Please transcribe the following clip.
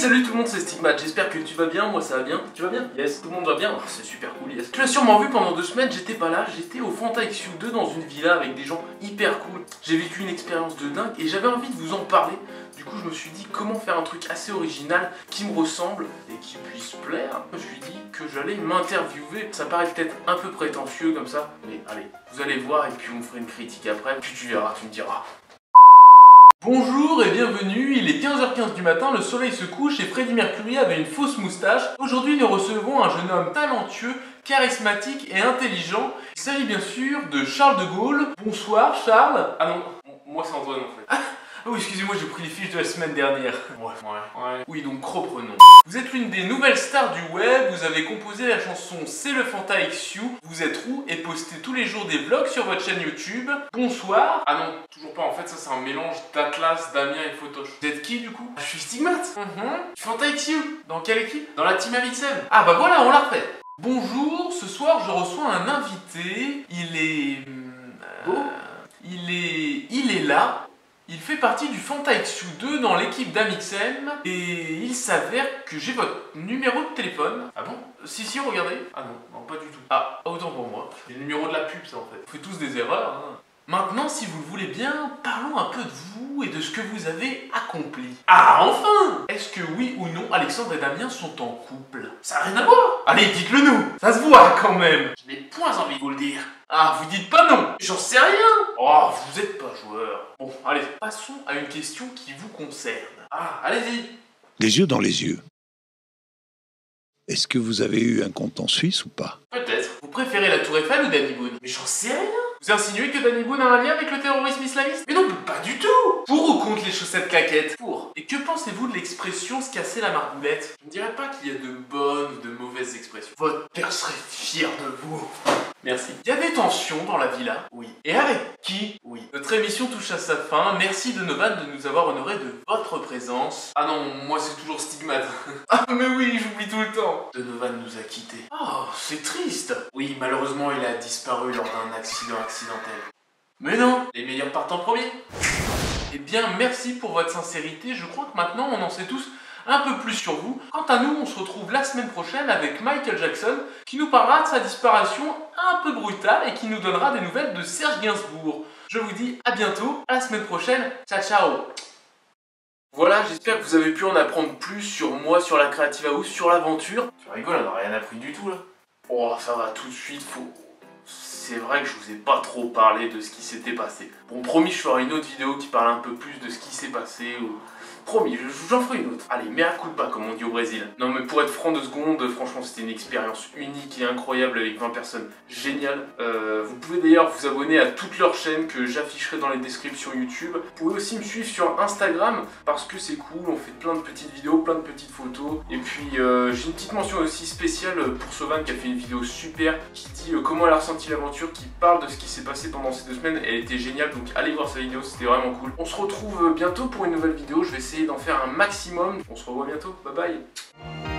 Salut tout le monde, c'est Stigmat, j'espère que tu vas bien, moi ça va bien. Tu vas bien? Yes, tout le monde va bien, oh, c'est super cool, yes. Tu l'as sûrement vu pendant 2 semaines, j'étais pas là, j'étais au Fanta XU2 dans une villa avec des gens hyper cool. J'ai vécu une expérience de dingue et j'avais envie de vous en parler. Du coup je me suis dit comment faire un truc assez original qui me ressemble et qui puisse plaire. Je me suis dit que j'allais m'interviewer. Ça paraît peut-être un peu prétentieux comme ça, mais allez, vous allez voir et puis vous me ferez une critique après, puis tu verras, tu me diras. Bonjour et bienvenue, il est 15h15 du matin, le soleil se couche et Freddie Mercury avait une fausse moustache. Aujourd'hui nous recevons un jeune homme talentueux, charismatique et intelligent. Il s'agit bien sûr de Charles de Gaulle. Bonsoir Charles. Ah non, moi c'est Antoine en fait. Ah oui, excusez-moi, j'ai pris les fiches de la semaine dernière. Ouais. Oui, donc reprenons. Vous êtes l'une des nouvelles stars du web, vous avez composé la chanson C'est le Fanta XU, vous êtes roux et postez tous les jours des vlogs sur votre chaîne YouTube. Bonsoir. Ah non, toujours pas, en fait ça c'est un mélange d'Atlas, Damien et Photosh. Vous êtes qui du coup? Je suis Stigmat. Fanta XU. Dans quelle équipe? Dans la team Amixem. Ah bah voilà, on l'a refait. Bonjour, ce soir je reçois un invité, il est là. Il fait partie du Fanta XU2 dans l'équipe d'Amixem et il s'avère que j'ai votre numéro de téléphone. Ah bon? Si, regardez. Ah non, pas du tout. Ah, autant pour moi. C'est le numéro de la pub ça en fait. On fait tous des erreurs, hein. Maintenant, si vous le voulez bien, parlons un peu de vous et de ce que vous avez accompli. Ah, enfin! Est-ce que oui ou non, Alexandre et Damien sont en couple? Ça n'a rien à voir! Allez, dites-le nous! Ça se voit quand même! Je n'ai point envie de vous le dire. Ah, vous dites pas non! J'en sais rien! Oh, vous êtes pas joueur. Bon, allez, passons à une question qui vous concerne. Ah, allez-y! Les yeux dans les yeux. Est-ce que vous avez eu un compte en Suisse ou pas? Peut-être. Vous préférez la Tour Eiffel ou Danny Boone? Mais j'en sais rien! Vous insinuez que Danny Boone a un lien avec le terrorisme islamiste? Mais non, pas du tout! Pour ou contre les chaussettes claquettes? Pour. Et que pensez-vous de l'expression se casser la margoulette? Je ne dirais pas qu'il y a de bonnes ou de mauvaises expressions. Votre père serait fier de vous. Merci. Il y a des tensions dans la villa? Oui. Et avec qui? Oui. Notre émission touche à sa fin. Merci Donovan de nous avoir honoré de votre présence. Ah non, moi c'est toujours Stigmat. Ah mais oui, j'oublie tout le temps. Donovan nous a quittés. Oh, c'est triste. Oui, malheureusement il a disparu lors d'un accident accidentel. Mais non, les meilleurs partent en premier. Eh bien, merci pour votre sincérité. Je crois que maintenant on en sait tous un peu plus sur vous. Quant à nous, on se retrouve la semaine prochaine avec Michael Jackson qui nous parlera de sa disparition un peu brutale et qui nous donnera des nouvelles de Serge Gainsbourg. Je vous dis à bientôt, à la semaine prochaine, ciao ciao. Voilà, j'espère que vous avez pu en apprendre plus sur moi, sur la Creative House, sur l'aventure. Tu rigoles, on n'a rien appris du tout là. Oh, ça va tout de suite, C'est vrai que je vous ai pas trop parlé de ce qui s'était passé. Bon, promis, je ferai une autre vidéo qui parle un peu plus de ce qui s'est passé ou... Promis, j'en ferai une autre. Allez, mea culpa, comme on dit au Brésil. Non, mais pour être franc 2 secondes, franchement, c'était une expérience unique et incroyable avec 20 personnes. Génial. Vous pouvez d'ailleurs vous abonner à toutes leurs chaînes que j'afficherai dans les descriptions YouTube. Vous pouvez aussi me suivre sur Instagram parce que c'est cool. On fait plein de petites vidéos, plein de petites photos. Et puis, j'ai une petite mention aussi spéciale pour Sovan qui a fait une vidéo super qui dit comment elle a ressenti l'aventure, qui parle de ce qui s'est passé pendant ces 2 semaines. Elle était géniale, donc allez voir sa vidéo, c'était vraiment cool. On se retrouve bientôt pour une nouvelle vidéo. Je vais essayer d'en faire un maximum. On se revoit bientôt. Bye bye.